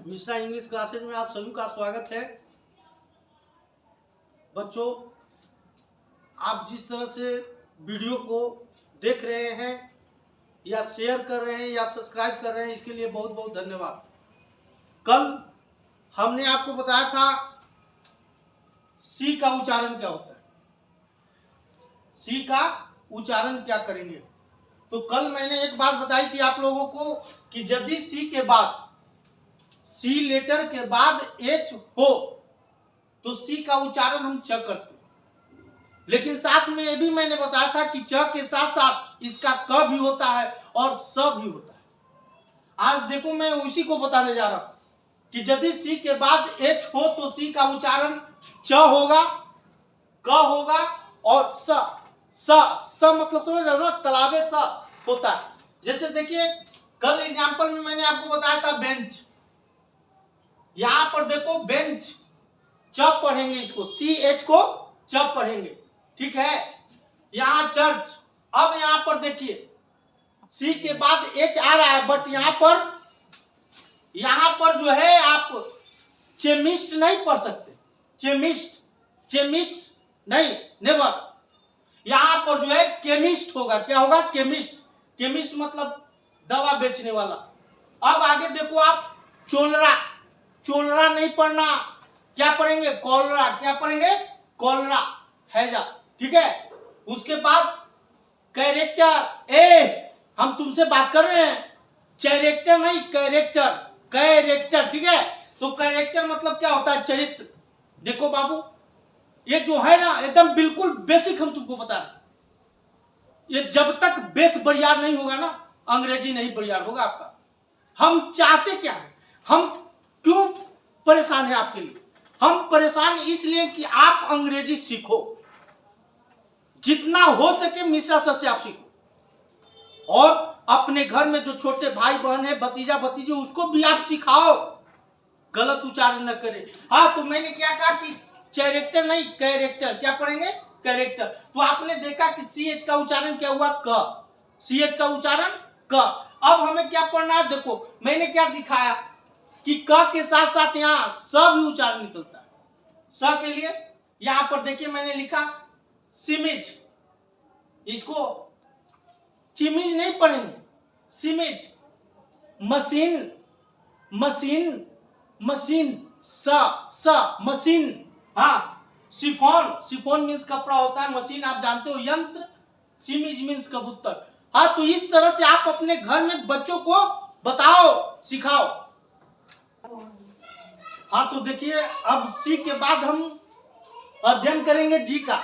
Mishra English classes में आप सभी का स्वागत है। बच्चों, आप जिस तरह से वीडियो को देख रहे हैं या शेयर कर रहे हैं या सब्सक्राइब कर रहे हैं, इसके लिए बहुत बहुत धन्यवाद। कल हमने आपको बताया था सी का उच्चारण क्या होता है, सी का उच्चारण क्या करेंगे। तो कल मैंने एक बात बताई थी आप लोगों को कि यदि सी के बाद, सी लेटर के बाद एच हो तो सी का उच्चारण हम च करते हैं। लेकिन साथ में ये भी मैंने बताया था कि च के साथ साथ इसका क भी होता है और स भी होता है। आज देखो मैं उसी को बताने जा रहा हूं कि यदि सी के बाद एच हो तो सी का उच्चारण च होगा, क होगा और स मतलब समझ रहे हो ना, तालाबे स होता है। जैसे देखिए कल एग्जांपल में मैंने आपको बताया था बेंच, यहां पर देखो बेंच च पढ़ेंगे, इसको सी एच को च पढ़ेंगे, ठीक है। यहां चर्च, अब यहां पर देखिए सी के बाद एच आ रहा है, बट यहां पर जो है आप चेमिस्ट नहीं पढ़ सकते, चेमिस्ट नहीं, नेवर। यहां पर जो है केमिस्ट होगा। क्या होगा? केमिस्ट मतलब दवा बेचने वाला। अब आगे देखो आप चोलरा नहीं पढ़ना, क्या पढ़ेंगे? कॉलरा। क्या पढ़ेंगे? कॉलरा, हैजा, ठीक है। उसके बाद कैरेक्टर, हम तुमसे बात कर रहे हैं, चैरेक्टर नहीं, कैरेक्टर, ठीक है। तो कैरेक्टर मतलब क्या होता है? चरित्र। देखो बाबू, ये जो है ना एकदम बिल्कुल बेसिक हम तुमको बता रहे हैं। ये जब तक बेस बरियार नहीं होगा ना, अंग्रेजी नहीं बरियार होगा आपका। हम चाहते क्या है, हम क्यों परेशान है आपके लिए? हम परेशान इसलिए कि आप अंग्रेजी सीखो, जितना हो सके मिश्रा सर से आप सीखो, और अपने घर में जो छोटे भाई बहन है, भतीजा भतीजे, उसको भी आप सिखाओ, गलत उच्चारण न करे। हाँ, तो मैंने क्या कहा कि चैरेक्टर नहीं, कैरेक्टर। क्या पढ़ेंगे? कैरेक्टर। तो आपने देखा कि सी एच का उच्चारण क्या हुआ? क। सी एच का उच्चारण क। अब हमें क्या पढ़ना है? देखो मैंने क्या दिखाया कि क के साथ साथ यहाँ स भी उच्चारण निकलता है। स के लिए यहां पर देखिए मैंने लिखा सिमिज, इसको चिमिज नहीं पढ़ेंगे, सिमिज। मशीन स मशीन। हाँ, शिफॉन मीन्स कपड़ा होता है, मशीन आप जानते हो यंत्र, सिमिज मीन्स कबूतर। हाँ, तो इस तरह से आप अपने घर में बच्चों को बताओ, सिखाओ। हाँ, तो देखिए अब सी के बाद हम अध्ययन करेंगे जी का।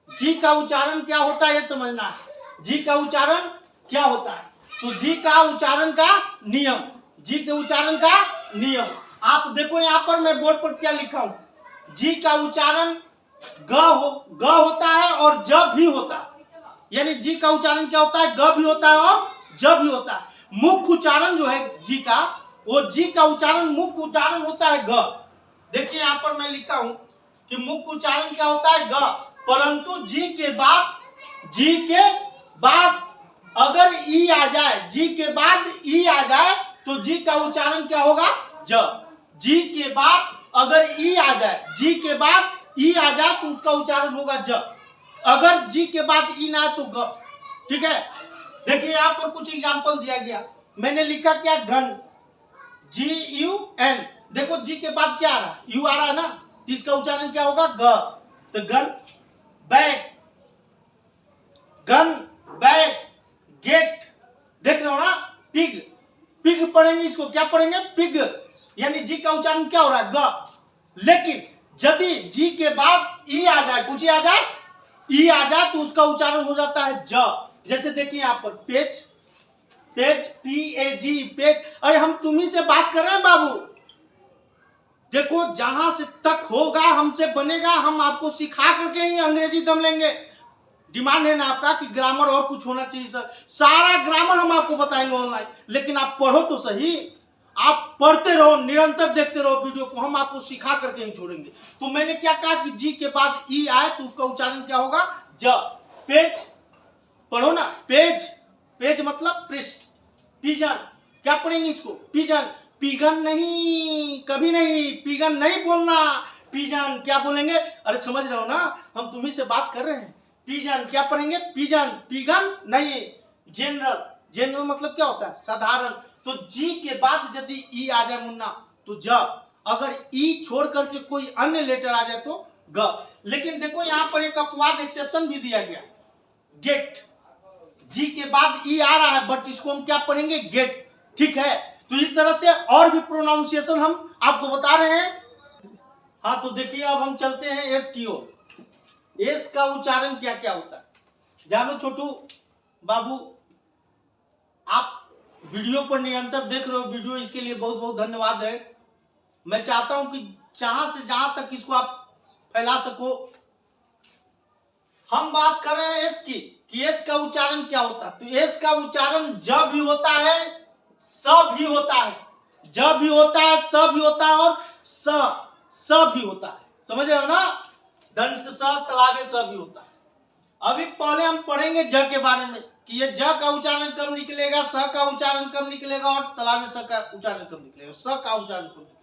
जी का उच्चारण क्या होता है ये समझना है। जी का उच्चारण क्या होता है? तो जी का उच्चारण का नियम, जी के उच्चारण का नियम आप देखो यहां पर मैं बोर्ड पर क्या लिखा हूं। जी का उच्चारण ग होता है और ज भी होता है, यानी जी का उच्चारण क्या होता है? ग भी होता है और ज भी होता है। मुख्य उच्चारण जो है जी का, वो जी का उच्चारण मुख्य उच्चारण होता है ग। देखिए यहां पर मैं लिखा हूं कि मुख्य उच्चारण क्या होता है? ग। परंतु जी के बाद अगर ई आ जाए, जी के बाद ई आ जाए तो जी का उच्चारण क्या होगा? ज। जी के बाद अगर ई आ जाए, जी के बाद ई आ जाए तो उसका उच्चारण होगा ज। अगर जी के बाद ई ना तो ग, ठीक है। देखिए यहां पर कुछ एग्जांपल दिया गया, मैंने लिखा क्या? Gun, GUN। देखो जी के बाद क्या आ रहा है? यू आ रहा है ना, तो इसका उच्चारण क्या होगा? ग। तो गन बैग, गेट, देख रहे हो ना। पिग पढ़ेंगे, इसको क्या पढ़ेंगे? पिग, यानी जी का उच्चारण क्या हो रहा है? ग। लेकिन यदि जी के बाद ई आ जाए, कुछ आ जाए, ई आ जाए तो उसका उच्चारण हो जाता है ज। जैसे देखिए यहां पर पेज, PAG, पेज। अरे हम तुम्ही से बात कर रहे हैं बाबू, देखो जहां से तक होगा हमसे बनेगा, हम आपको सिखा करके ही अंग्रेजी दम लेंगे। डिमांड है ना आपका कि ग्रामर और कुछ होना चाहिए सर, सारा ग्रामर हम आपको बताएंगे ऑनलाइन, लेकिन आप पढ़ो तो सही। आप पढ़ते रहो, निरंतर देखते रहो वीडियो को, हम आपको सिखा करके ही छोड़ेंगे। तो मैंने क्या कहा कि जी के बाद ई आए तो उसका उच्चारण क्या होगा? ज। पेज पढ़ो ना, पेज मतलब पृष्ठ, पिजन, क्या पढ़ेंगे इसको? पिजन। पिगन नहीं, कभी नहीं, पिगन नहीं बोलना, पिजन। क्या बोलेंगे? अरे समझ रहे हो ना, हम तुम्ही से बात कर रहे हैं। पिजन क्या पढ़ेंगे? पिजन। पिगन नहीं। जनरल। जनरल मतलब क्या होता है? साधारण। तो जी के बाद यदि ई आ जाए मुन्ना तो ज, अगर ई छोड़ करके कोई अन्य लेटर आ जाए तो ग। लेकिन देखो यहाँ पर एक अपवाद एक्सेप्शन भी दिया गया, गेट। जी के बाद ई आ रहा है बट इसको हम क्या पढ़ेंगे? गेट। ठीक है, तो इस तरह से और भी प्रोनाउंसिएशन हम आपको बता रहे हैं। हाँ तो देखिए अब हम चलते हैं एस की ओर। एस का उच्चारण क्या क्या होता है जानो छोटू बाबू। आप वीडियो पर निरंतर देख रहे हो वीडियो, इसके लिए बहुत बहुत धन्यवाद है। मैं चाहता हूं कि जहां से जहां तक इसको आप फैला सको। हम बात कर रहे हैं एस की, कि एस का उच्चारण क्या होता है। तो एस का उच्चारण ज भी होता है, स भी होता है। ज भी होता है, स भी होता है और स भी होता है। समझ रहे हो ना? दंत स तलावे स भी होता है। अभी पहले हम पढ़ेंगे ज के बारे में कि ये ज का उच्चारण कब निकलेगा, स का उच्चारण कब निकलेगा और तलावे स का उच्चारण कब निकलेगा, स का उच्चारण कब निकलेगा।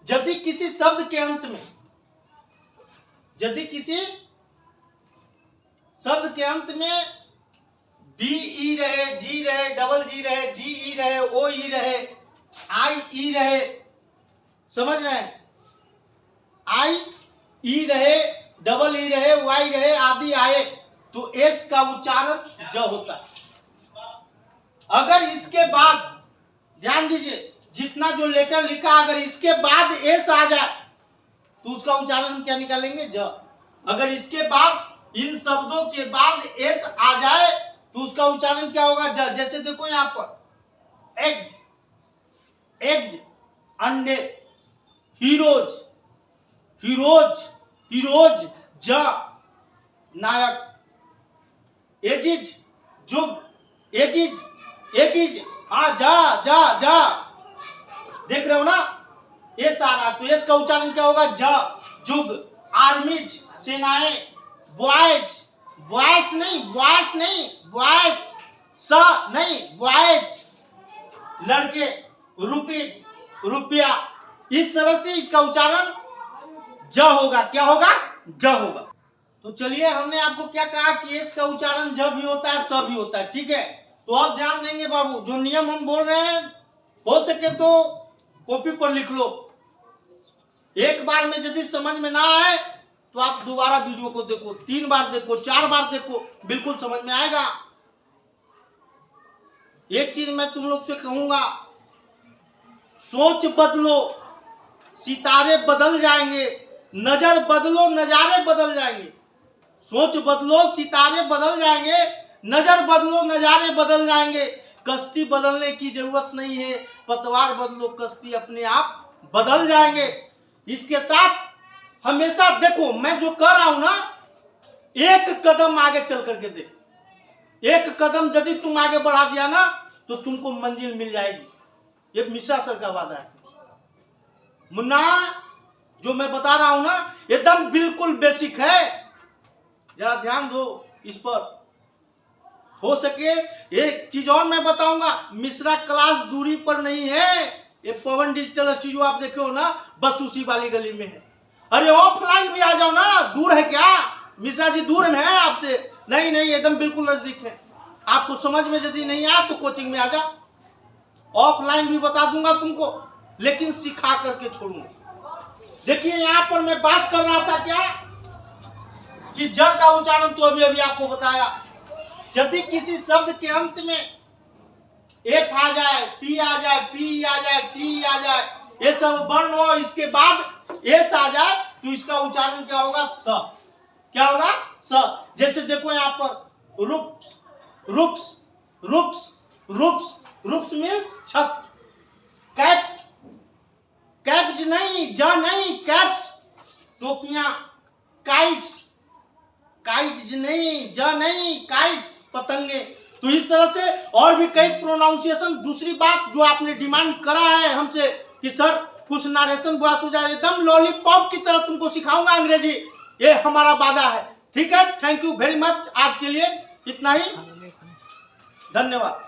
यदि किसी शब्द के अंत में, यदि किसी शब्द के अंत में बी ई रहे, जी रहे, डबल जी रहे, जी ई रहे, ओ ई रहे, आई ई रहे, समझ रहे हैं? आई ई रहे, डबल ई रहे, वाई रहे, आदि आए तो एस का उच्चारण ज होता है। अगर इसके बाद ध्यान दीजिए, जितना जो लेटर लिखा अगर इसके बाद एस आ जाए तो उसका उच्चारण हम क्या निकालेंगे? ज। अगर इसके बाद इन शब्दों के बाद एस आ जाए तो उसका उच्चारण क्या होगा? ज। जैसे देखो यहां पर एग्ज, एग्ज, अंडे, हीरोज, हीरोज, हीरोज, ज, नायक, एजिज, जुग, एजिज, एजिज, हाँ जा जा जा। देख रहे हो ना? एस आ रहा, तो एस का उच्चारण क्या होगा? ज, जुग। आर्मीज, सेनाएं, बॉयज, बॉयस नहीं, बॉयस नहीं, बॉयस, स नहीं, बॉयज, लड़के, रुपीज, रुपया। इस तरह से इसका उच्चारण ज होगा। क्या होगा? ज होगा। तो चलिए, हमने आपको क्या कहा कि एस का उच्चारण ज भी होता है, स भी होता है। ठीक है, तो अब ध्यान देंगे बाबू, जो नियम हम बोल रहे हैं हो सके तो कॉपी पर लिख लो। एक बार में यदि समझ में ना आए तो आप दोबारा वीडियो को देखो, 3 बार देखो, 4 बार देखो, बिल्कुल समझ में आएगा। एक चीज मैं तुम लोग से कहूंगा, सोच बदलो, सितारे बदल जाएंगे। नजर बदलो, नजारे बदल जाएंगे। सोच बदलो, सितारे बदल जाएंगे। नजर बदलो, नजारे बदल जाएंगे। कश्ती बदलने की जरूरत नहीं है, पतवार बदलो, कश्ती अपने आप बदल जाएंगे। इसके साथ हमेशा देखो, मैं जो कर रहा हूं ना, एक कदम आगे चल करके देख। एक कदम यदि तुम आगे बढ़ा दिया ना तो तुमको मंजिल मिल जाएगी। ये मिश्रा सर का वादा है। मुन्ना, जो मैं बता रहा हूं ना एकदम बिल्कुल बेसिक है, जरा ध्यान दो इस पर। हो सके एक चीज और मैं बताऊंगा, मिश्रा क्लास दूरी पर नहीं है। ये पवन डिजिटल स्टूडियो आप देखे हो ना, बस उसी वाली गली में है। अरे ऑफलाइन भी आ जाओ ना, दूर है क्या? मिश्रा जी दूर में है आपसे? नहीं नहीं, एकदम बिल्कुल नजदीक है। आपको समझ में यदि नहीं आया तो कोचिंग में आ जाओ, ऑफलाइन भी बता दूंगा तुमको, लेकिन सिखा करके छोड़ूंगा। देखिए यहाँ पर मैं बात कर रहा था क्या कि ज का उच्चारण तो अभी अभी आपको बताया। यदि किसी शब्द के अंत में एफ आ जाए, पी आ जाए, पी आ जाए, टी आ जाए, ये सब वर्ण हो, इसके बाद एस आ जाए तो इसका उच्चारण क्या होगा? स। क्या होगा? स। जैसे देखो यहाँ पर रूप्स, रूप्स, रूप्स, रूप्स, रूप्स मीन्स छत। कैप्स, कैप्स नहीं, ज नहीं, कैप्स, टोपियां। काइट्स, काइट्स नहीं, ज नहीं, काइट्स, पतंगे। तो इस तरह से और भी कई प्रोनाउंसिएशन। दूसरी बात जो आपने डिमांड करा है हमसे कि सर कुछ नारेशन बॉस हो जाए, एकदम लॉलीपॉप की तरह तुमको सिखाऊंगा अंग्रेजी, ये हमारा वादा है। ठीक है, थैंक यू वेरी मच। आज के लिए इतना ही, धन्यवाद।